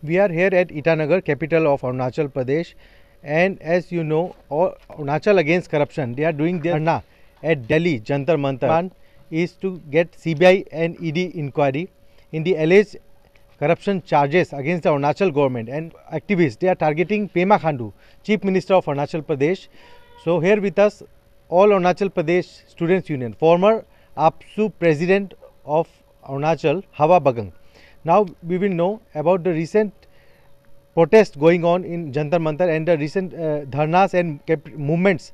We are here at Itanagar, capital of Arunachal Pradesh, and as you know, Arunachal Against Corruption, they are doing their dharna at Delhi Jantar Mantar. Plan is to get CBI and ED inquiry in the alleged corruption charges against the Arunachal government and activists. They are targeting Pema Khandu, Chief Minister of Arunachal Pradesh. So here with us, all Arunachal Pradesh Students Union, former APSU President of Arunachal, Hawa Bagang. Now we will know about the recent protest going on in Jantar Mantar and the recent dharnas and movements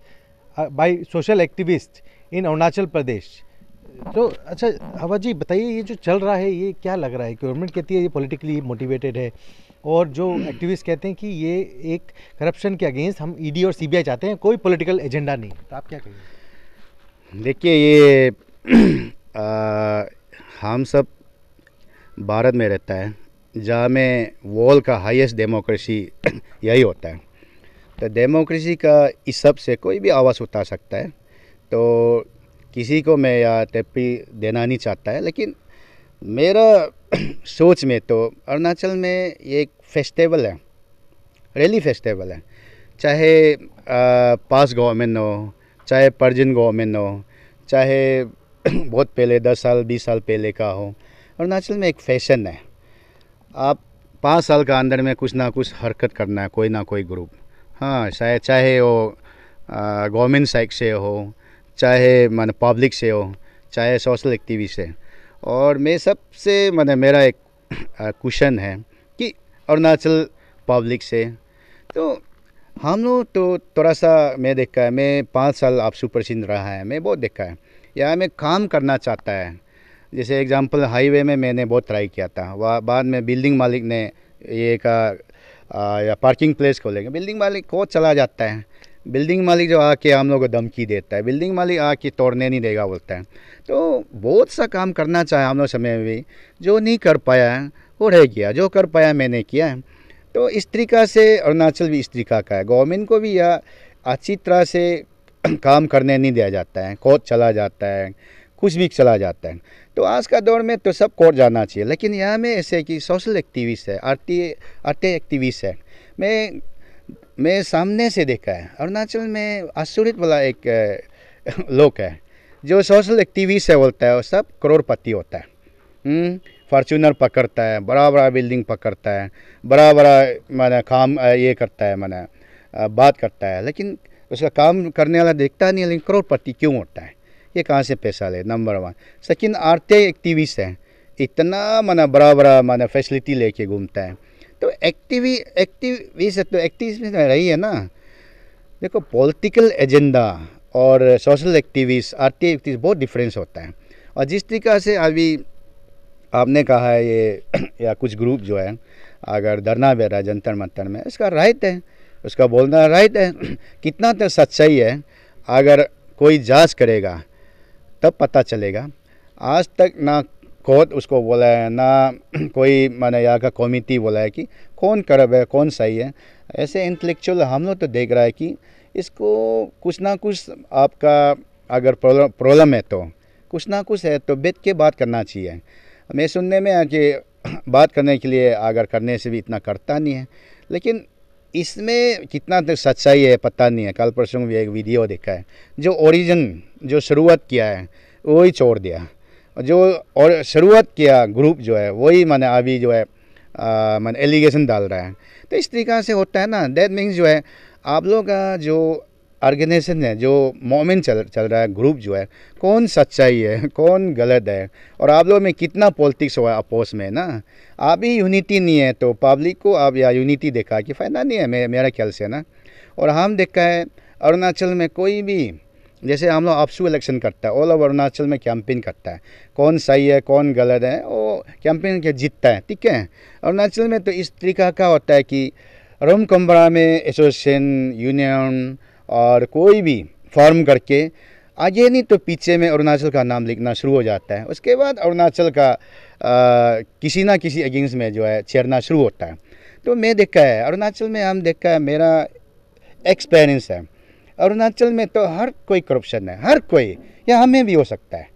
by social activists in Arunachal Pradesh. तो अच्छा हवा जी बताइए, ये जो चल रहा है ये क्या लग रहा है? गवर्नमेंट कहती है ये पॉलिटिकली मोटिवेटेड है और जो एक्टिविस्ट कहते हैं कि ये एक करप्शन के अगेंस्ट हम ईडी और सीबीआई चाहते हैं, कोई पॉलिटिकल एजेंडा नहीं। तो आप क्या कहेंगे? देखिए ये हम सब भारत में रहता है जहाँ में वर्ल्ड का हाईएस्ट डेमोक्रेसी यही होता है। तो डेमोक्रेसी का इस सब से कोई भी आवाज़ उठा सकता है, तो किसी को मैं या टेप्पी देना नहीं चाहता है। लेकिन मेरा सोच में तो अरुणाचल में ये एक फेस्टिवल है, रैली फेस्टिवल है। चाहे पास गवर्नमेंट हो, चाहे पर्जिन गवर्नमेंट हो, चाहे बहुत पहले 10 साल 20 साल पहले का हो, अरुणाचल में एक फैशन है। आप 5 साल का अंदर में कुछ ना कुछ हरकत करना है, कोई ना कोई ग्रुप। हाँ, चाहे वो गवर्नमेंट साइड से हो, चाहे माने पब्लिक से हो, चाहे सोशल एक्टिविटी से। और मैं सबसे माने मेरा एक क्वेश्चन है कि अरुणाचल पब्लिक से तो हम लोग तो थोड़ा सा मैं देखा है, मैं 5 साल आप सुपरसीन रहा है, मैं बहुत देखा है यहाँ में काम करना चाहता है। जैसे एग्जांपल हाईवे में मैंने बहुत ट्राई किया था, वह बाद में बिल्डिंग मालिक ने ये का या पार्किंग प्लेस खोलेंगे, बिल्डिंग मालिक को चला जाता है। बिल्डिंग मालिक जो आके हम लोग को धमकी देता है, बिल्डिंग मालिक आके तोड़ने नहीं देगा बोलता है। तो बहुत सा काम करना चाहे हम लोग समय में भी, जो नहीं कर पाया है वो रह गया, जो कर पाया मैंने किया है। तो इस तरीक़ा से अरुणाचल भी इस तरीक़ा का है, गवर्नमेंट को भी या अच्छी तरह से काम करने नहीं दिया जाता है, कोर्ट चला जाता है, कुछ भी चला जाता है। तो आज का दौर में तो सब कोर्ट जाना चाहिए, लेकिन यहाँ में ऐसे कि सोशल एक्टिविस्ट है, आरटी एक्टिविस्ट है। मैं सामने से देखा है अरुणाचल में आश्चर्य वाला एक लोग है जो सोशल एक्टिविस्ट है, बोलता है वो सब करोड़पति होता है। फॉर्च्यूनर पकड़ता है, बड़ा बड़ा बिल्डिंग पकड़ता है, बड़ा बड़ा माना काम ये करता है, माना बात करता है, लेकिन उसका काम करने वाला देखता नहीं। लेकिन करोड़पति क्यों होता है? ये कहाँ से पैसा ले? नंबर 1। सेकंड, आरटी एक्टिविस्ट है, इतना माना बड़ा बड़ा माना फैसिलिटी लेके घूमता है। तो एक्टिविस्ट तो एक्टिविस्ट रही है ना। देखो पॉलिटिकल एजेंडा और सोशल एक्टिविस्ट, आरटी एक्टिविस्ट बहुत डिफरेंस होता है। और जिस तरीक़ा से अभी आपने कहा है ये या कुछ ग्रुप जो है अगर धरना दे रहा है जंतर मंतर में, इसका राइट है, उसका बोलना राइट है। कितना तो सच्चाई है अगर कोई जांच करेगा तब पता चलेगा। आज तक ना कोर्ट उसको बोला है, ना कोई माने यहाँ का कमेटी बोला है कि कौन करब है, कौन सही है। ऐसे इंटेलेक्चुअल हम लोग तो देख रहा है कि इसको कुछ ना कुछ आपका अगर प्रॉब्लम है तो कुछ ना कुछ है तो बैठ के बात करना चाहिए। मैं सुनने में है कि बात करने के लिए अगर करने से भी इतना करता नहीं है, लेकिन इसमें कितना तक सच्चाई है पता नहीं है। कल परसों भी एक वीडियो देखा है, जो ओरिजिन जो शुरुआत किया है वही छोड़ दिया, जो और शुरुआत किया ग्रुप जो है वही माने अभी जो है माने एलिगेशन डाल रहा है। तो इस तरीक़ा से होता है ना। दैट मीन्स जो है आप लोग का जो ऑर्गेनाइजेशन है, जो मोमेंट चल रहा है, ग्रुप जो है, कौन सच्चाई है कौन गलत है, और आप लोग में कितना पॉलिटिक्स हुआ है आपस में ना। अभी यूनिटी नहीं है तो पब्लिक को आप या यूनिटी देखा कि फ़ायदा नहीं है मेरा ख्याल से ना। और हम देखा है अरुणाचल में कोई भी जैसे हम लोग आपसू इलेक्शन करता है, ऑल ओवर अरुणाचल में कैंपेन करता है, कौन सही है कौन गलत है वो कैंपेन के जीतता है, ठीक है। अरुणाचल में तो इस तरीक़ा का होता है कि रोम कम्बरा में एसोसिएशन यूनियन और कोई भी फॉर्म करके आगे नहीं तो पीछे में अरुणाचल का नाम लिखना शुरू हो जाता है। उसके बाद अरुणाचल का किसी ना किसी अगेंस्ट में जो है छेड़ना शुरू होता है। तो मैं देखा है अरुणाचल में, हम देखा है, मेरा एक्सपीरियंस है अरुणाचल में तो हर कोई करप्शन है, हर कोई, या हमें भी हो सकता है।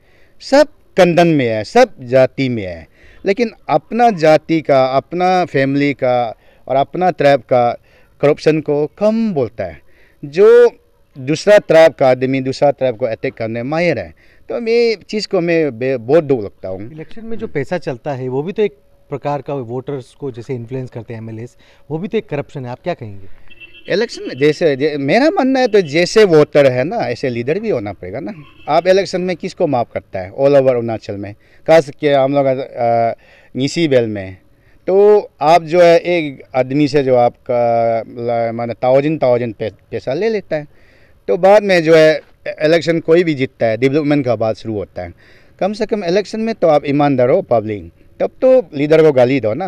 सब कंदन में है, सब जाति में है। लेकिन अपना जाति का, अपना फैमिली का और अपना ट्राइब का करप्शन को कम बोलता है। जो दूसरा ट्राइब का आदमी दूसरा ट्राइब को अटैक करने माहिर है। तो मैं चीज़ को मैं बहुत दुख लगता हूँ। इलेक्शन में जो पैसा चलता है वो भी तो एक प्रकार का वोटर्स को जैसे इन्फ्लुएंस करते हैं एमएलएस, वो भी तो एक करप्शन है। आप क्या कहेंगे? इलेक्शन में मेरा मानना है तो जैसे वोटर है ना ऐसे लीडर भी होना पड़ेगा ना। आप इलेक्शन में किसको माफ़ करता है? ऑल ओवर अरुणाचल में, खास करके हम लोग नीसी बेल में, तो आप जो है एक आदमी से जो आपका माने थाउजेंड पैसा ले लेता है, तो बाद में जो है इलेक्शन कोई भी जीतता है, डेवलपमेंट का बात शुरू होता है। कम से कम इलेक्शन में तो आप ईमानदार हो पब्लिक, तब तो लीडर को गाली दो ना।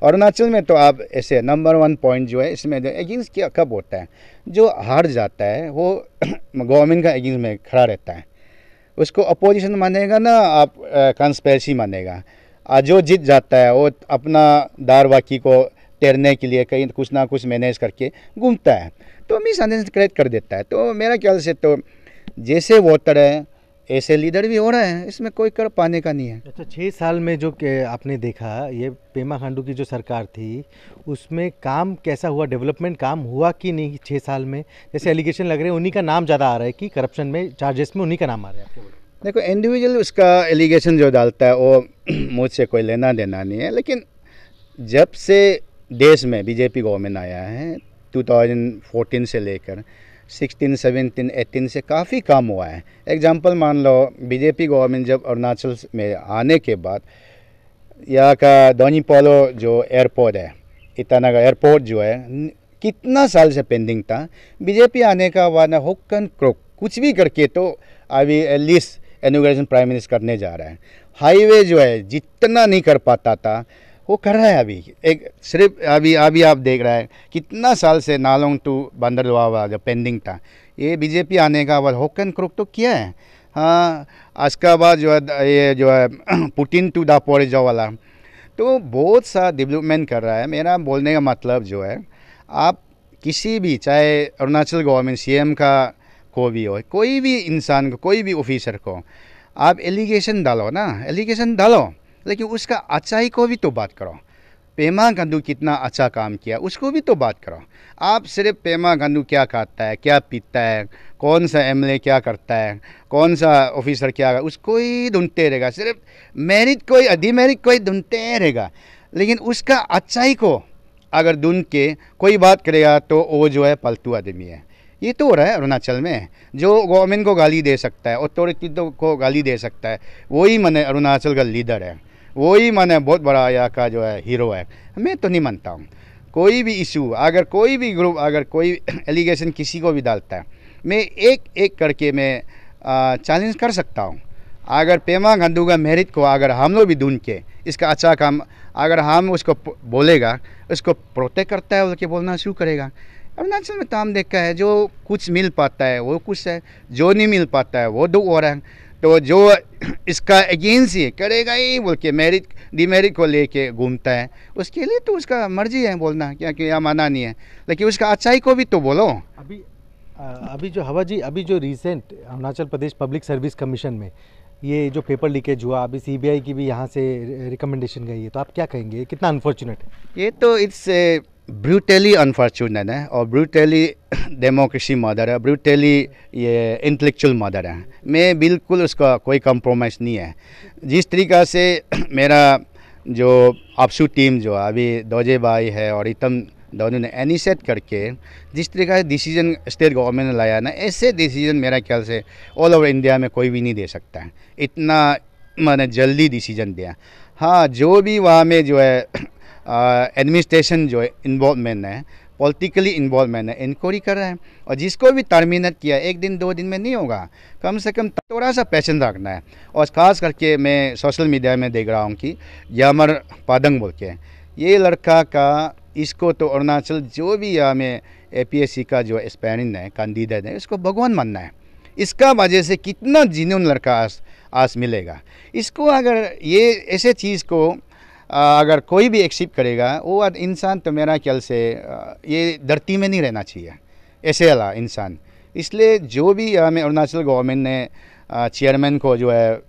अरुणाचल में तो आप ऐसे नंबर 1 पॉइंट जो है इसमें अगेंस्ट क्या कब होता है? जो हार जाता है वो गवर्नमेंट का अगेंस्ट में खड़ा रहता है, उसको अपोजिशन मानेगा ना, आप कंस्पेरेसी मानेगा। जो जीत जाता है वो अपना दारवाकी को तैरने के लिए कहीं कुछ ना कुछ मैनेज करके घूमता है, तो मिस अंडरस्टैंडिंग क्रिएट कर देता है। तो मेरा ख्याल से तो जैसे वोटर है ऐसे लीडर भी हो रहे हैं, इसमें कोई कर पाने का नहीं है। अच्छा, 6 साल में जो आपने देखा ये पेमा खांडू की जो सरकार थी उसमें काम कैसा हुआ? डेवलपमेंट काम हुआ कि नहीं 6 साल में? जैसे एलिगेशन लग रहे हैं उन्हीं का नाम ज़्यादा आ रहा है कि करप्शन में चार्जेस में उन्हीं का नाम आ रहा है। आपके देखो इंडिविजुअल उसका एलिगेशन जो डालता है वो मुझसे कोई लेना देना नहीं है, लेकिन जब से देश में बीजेपी गवर्नमेंट आया है 2014 से लेकर 16, 17, 18 से काफ़ी काम हुआ है। एग्जांपल मान लो, बीजेपी गवर्नमेंट जब अरुणाचल में आने के बाद यहाँ का दोनीपोलो जो एयरपोर्ट है, ईटानगर एयरपोर्ट जो है कितना साल से पेंडिंग था, बीजेपी आने का बाद हुक्कन क्रोक कुछ भी करके तो अभी एटलीस्ट इनॉग्रेशन प्राइम मिनिस्टर करने जा रहा है। हाईवे जो है जितना नहीं कर पाता था वो कर रहा है अभी। एक सिर्फ अभी आप देख रहे हैं कितना साल से नालोंग टू बंदरवावा जो पेंडिंग था, ये बीजेपी आने का बाद होकन क्रुक तो किया है। हाँ, उसका बाद जो है ये जो है पुटिन टू दापोरे जो वाला, तो बहुत सा डेवलपमेंट कर रहा है। मेरा बोलने का मतलब जो है, आप किसी भी चाहे अरुणाचल गवर्नमेंट सीएम का को भी हो, कोई भी इंसान को, कोई भी ऑफिसर को आप एलिगेशन डालो ना, एलिगेशन डालो, लेकिन उसका अच्छाई को भी तो बात करो। पेमा खांडू कितना अच्छा काम किया उसको भी तो बात करो। आप सिर्फ पेमा खांडू क्या खाता है, क्या पीता है, कौन सा एमएलए क्या करता है, कौन सा ऑफिसर क्या करता है, उसको ही ढूंढते रहेगा। सिर्फ मेरिट कोई डिमेरिट कोई ढूंढते रहेगा, लेकिन उसका अच्छाई को अगर ढूंढ के कोई बात करेगा तो वो जो है पलटू आदमी है। ये तो हो रहा है अरुणाचल में। जो गवर्नमेंट को गाली दे सकता है, अथॉरिटी को गाली दे सकता है, वही माने अरुणाचल का लीडर है, वही माने बहुत बड़ा यहाँ का जो है हीरो है। मैं तो नहीं मानता हूँ। कोई भी इशू अगर कोई भी ग्रुप अगर कोई एलिगेशन किसी को भी डालता है, मैं एक एक करके मैं चैलेंज कर सकता हूँ। अगर पेमा खांडू का मेरिट को अगर हम लोग भी ढूंढ के इसका अच्छा काम अगर हम उसको बोलेगा, उसको प्रोटेक्ट करता है बोल के बोलना शुरू करेगा। अरुणाचल में तो हम देखा है, जो कुछ मिल पाता है वो कुछ है, जो नहीं मिल पाता है वो दुख हो रहा है। तो जो इसका अगेंस्ट ही करेगा ही बोल के मेरिट डिमेरिट को लेके घूमता है, उसके लिए तो उसका मर्जी है बोलना, क्या कि यह माना नहीं है, लेकिन उसका अच्छाई को भी तो बोलो। अभी जो हवा जी, अभी जो recent Arunachal Pradesh public service commission में ये जो पेपर लीकेज हुआ, अभी सीबीआई की भी यहाँ से रिकमेंडेशन गई है, तो आप क्या कहेंगे? कितना अनफॉर्चुनेट है ये? तो इट्स ब्रूटली अनफॉर्चुनेट है और ब्रूटली डेमोक्रेसी मर्डर है, ब्रूटली ये इंटेलेक्चुअल मर्डर है। मैं बिल्कुल उसका कोई कंप्रोमाइज़ नहीं है। जिस तरीक़ा से मेरा जो आपसू टीम जो अभी दोजे भाई है और इतम दोनों ने इनिशिएट करके जिस तरीका से डिसीजन स्टेट गवर्नमेंट ने लाया ना, ऐसे डिसीजन मेरा ख्याल से ऑल ओवर इंडिया में कोई भी नहीं दे सकता है। इतना मैंने जल्दी डिसीजन दिया। हाँ, जो भी वहाँ में जो है एडमिनिस्ट्रेशन जो है इन्वॉल्वमेंट है, पॉलिटिकली इन्वॉल्वमेंट है, इंक्वायरी कर रहा है, और जिसको भी टर्मिनेट किया 1 दिन 2 दिन में नहीं होगा, कम से कम थोड़ा सा पैशन रखना है। और ख़ास करके मैं सोशल मीडिया में देख रहा हूँ कि यामर पादंग बोल के ये लड़का का, इसको तो अरुणाचल जो भी यहाँ में APSC का जो एस्पायरेंट है, कैंडिडेट है, इसको भगवान मानना है। इसका वजह से कितना जिन्होंने लड़का आस मिलेगा इसको। अगर ये ऐसे चीज़ को अगर कोई भी एक्सेप्ट करेगा, वो इंसान तो मेरा ख्याल से ये धरती में नहीं रहना चाहिए, ऐसे वाला इंसान। इसलिए जो भी हमें अरुणाचल गवर्नमेंट ने चेयरमैन को जो है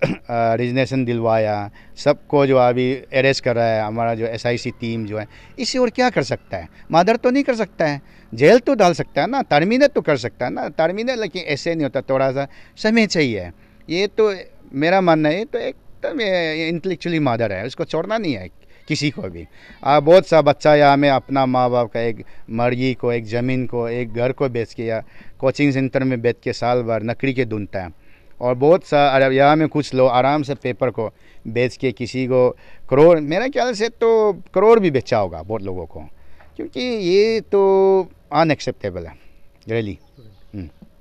रिजनेशन दिलवाया, सबको जो अभी अरेस्ट कर रहा है हमारा जो SIC टीम जो है। इससे और क्या कर सकता है? मर्डर तो नहीं कर सकता है, जेल तो डाल सकता है ना, टर्मिनेट तो कर सकता है ना, टर्मिनेट, लेकिन ऐसे नहीं होता, थोड़ा सा समय चाहिए। ये तो मेरा मानना है, तो एकदम इंटेलेक्चुअली मर्डर है, उसको छोड़ना नहीं है किसी को भी। बहुत सा बच्चा यहाँ में अपना माँ बाप का एक मर्गी को, एक ज़मीन को, एक घर को बेच के या कोचिंग सेंटर में बेच के साल भर नकड़ी के ढूंढता है। और बहुत सा यहाँ में कुछ लोग आराम से पेपर को बेच के किसी को करोड़, मेरा ख्याल से तो करोड़ भी बेचा होगा बहुत लोगों को, क्योंकि ये तो अनएक्सेप्टेबल है रियली।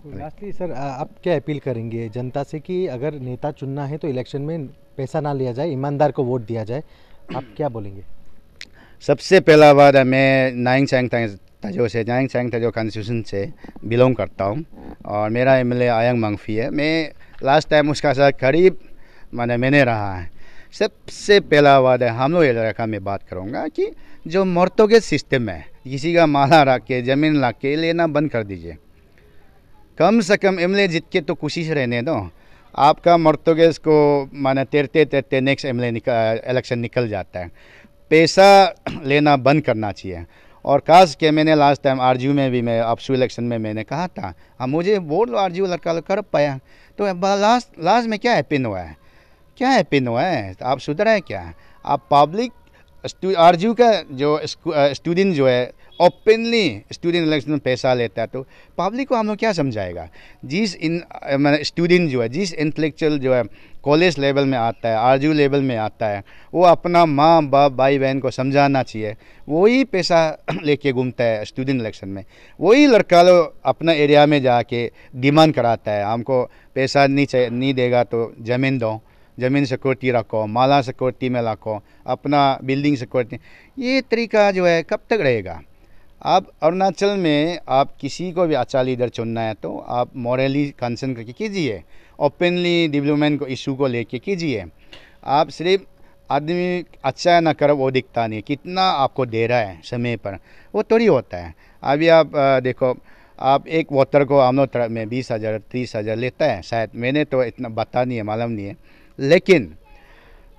लास्टली सर, आप क्या अपील करेंगे जनता से कि अगर नेता चुनना है तो इलेक्शन में पैसा ना लिया जाए, ईमानदार को वोट दिया जाए, आप क्या बोलेंगे? सबसे पहला बात है, मैं नाइंगचैंग ताजो कॉन्स्टिट्यूशन से बिलोंग करता हूँ और मेरा MLA आयांग मंगफी है। मैं लास्ट टाइम उसका साथ करीब मैंने रहा है। सबसे पहला बात है, हम लोग इलाका में बात करूँगा कि जो मॉर्टगेज सिस्टम है, किसी का माला रख के ज़मीन रख के लेना बंद कर दीजिए। कम से कम MLA जीत के तो कोशिश रहने दो। आपका मॉर्टगेज को तैरते नेक्स्ट इलेक्शन निकल जाता है। पैसा लेना बंद करना चाहिए। और खास के मैंने लास्ट टाइम RGU में भी, मैं अपसू इलेक्शन में मैंने कहा था, हाँ मुझे वोट लो, RGU लड़का कर पाया, तो लास्ट में क्या हैपन हुआ है? क्या हैपन हुआ है? आप सुधरा है क्या? आप पब्लिक RGU का जो स्टूडेंट जो है ओपनली स्टूडेंट इलेक्शन में पैसा लेता है, तो पब्लिक को हम लोग क्या समझाएगा? जिस स्टूडेंट जो है, जिस इंटेलेक्चुअल जो है कॉलेज लेवल में आता है, RGU लेवल में आता है, वो अपना माँ बाप भाई बहन को समझाना चाहिए। वही पैसा लेके घूमता है स्टूडेंट इलेक्शन में, वही लड़का लोग अपना एरिया में जाके डिमांड कराता है, हमको पैसा नहीं देगा तो ज़मीन दो, ज़मीन सिक्योरिटी रखो, माला सिक्योरिटी में रखो, अपना बिल्डिंग सिक्योरिटी। ये तरीका जो है कब तक रहेगा? आप अरुणाचल में आप किसी को भी अच्छा लीडर चुनना है तो आप मॉरली कंसर्न करके कीजिए, ओपनली डेवलपमेंट को इशू को लेके कीजिए। आप सिर्फ आदमी अच्छा ना कर वो दिखता नहीं, कितना आपको दे रहा है समय पर, वो थोड़ी होता है। अभी आप देखो, आप एक वाटर को हम लोग में 20,000 30,000 लेता है शायद, मैंने तो इतना बता नहीं है, मालूम नहीं है, लेकिन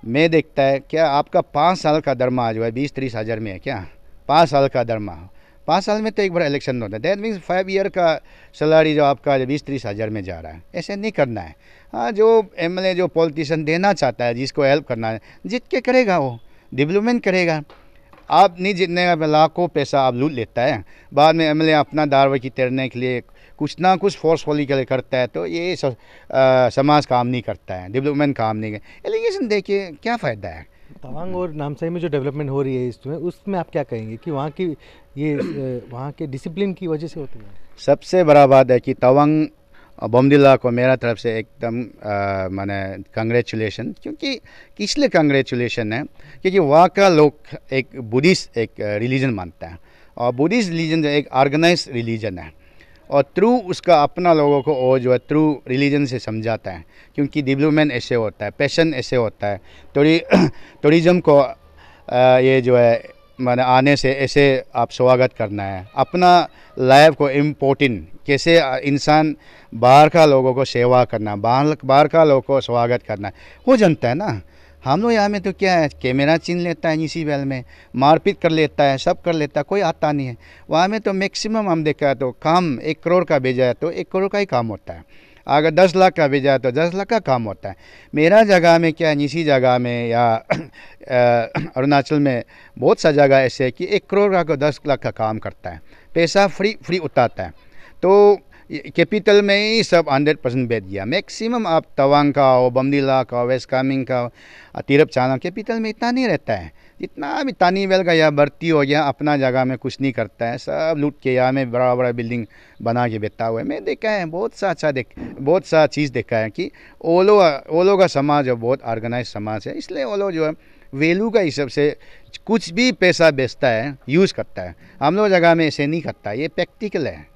मैं देखता है क्या आपका 5 साल का दरमा जो है 20-30 हज़ार में है क्या? 5 साल का दरमा, 5 साल में तो एक बार इलेक्शन होता है, दैट मीन्स 5 ईयर का सैलरी जो आपका 20-30 हज़ार में जा रहा है। ऐसे नहीं करना है। हाँ, जो MLA जो पॉलिटिशियन देना चाहता है, जिसको हेल्प करना है, जीत के करेगा, वो डेवलपमेंट करेगा। आप नहीं जीतने का लाखों पैसा आप लूट लेता है, बाद में MLA अपना दारवे की तैरने के लिए कुछ ना कुछ फोर्सफुली के लिए करता है, तो ये समाज काम नहीं करता है, डेवलपमेंट काम नहीं करता। एलिगेशन देखिए क्या फ़ायदा है? तवांग और नामसाई में जो डेवलपमेंट हो रही है इसमें, उसमें आप क्या कहेंगे कि वहाँ की ये वहाँ के डिसिप्लिन की वजह से होती है? सबसे बड़ा बात है कि तवांग बोमडिला को मेरा तरफ से एकदम माने कंग्रेचुलेशन, क्योंकि इसलिए कंग्रेचुलेशन है क्योंकि वहाँ का लोग एक बुद्धिस्ट एक रिलीजन मानता है, और बुद्धिस्ट रिलीजन जो एक ऑर्गेनाइज रिलीजन है, और थ्रू उसका अपना लोगों को और जो है थ्रू रिलीजन से समझाता है, क्योंकि डेवलपमेंट ऐसे होता है, पैशन ऐसे होता है, टूरिज़्म को ये जो है माने आने से ऐसे आप स्वागत करना है, अपना लाइफ को इम्पोर्टेंट कैसे इंसान बाहर का लोगों को सेवा करना, बाहर का लोगों को स्वागत करना हो जानता है ना। हम लोग यहाँ में तो क्या है, कैमरा छीन लेता है, इसी बैल में मारपीट कर लेता है, सब कर लेता है, कोई आता नहीं है। वहाँ में तो मैक्सिमम हम देखा है तो काम 1 करोड़ का भेजा है तो 1 करोड़ का ही काम होता है, अगर 10 लाख का भेजा है तो 10 लाख का काम होता है। मेरा जगह में क्या, इसी जगह में या अरुणाचल में बहुत सा जगह ऐसे है कि 1 करोड़ का 10 लाख का काम करता है, पैसा फ्री उतारता है। तो कैपिटल में ही सब 100% बेच दिया। मैक्सिमम आप तवांग का हो, बमडिला का, वेस्ट कामेंग का, तिरप चाना, कैपिटल में इतना नहीं रहता है। जितना भी तानी वेल का या भर्ती हो गया, अपना जगह में कुछ नहीं करता है, सब लूट के यहाँ में बड़ा बड़ा बिल्डिंग बना के बेचता हुआ है। मैं देखा है बहुत सा चीज़ देखा है कि ओलो का समाज है, बहुत ऑर्गेनाइज समाज है, इसलिए ओलो जो है वैल्यू का हिसाब से कुछ भी पैसा बेचता है, यूज़ करता है। हम लोग जगह में ऐसे नहीं करता, ये प्रैक्टिकल है।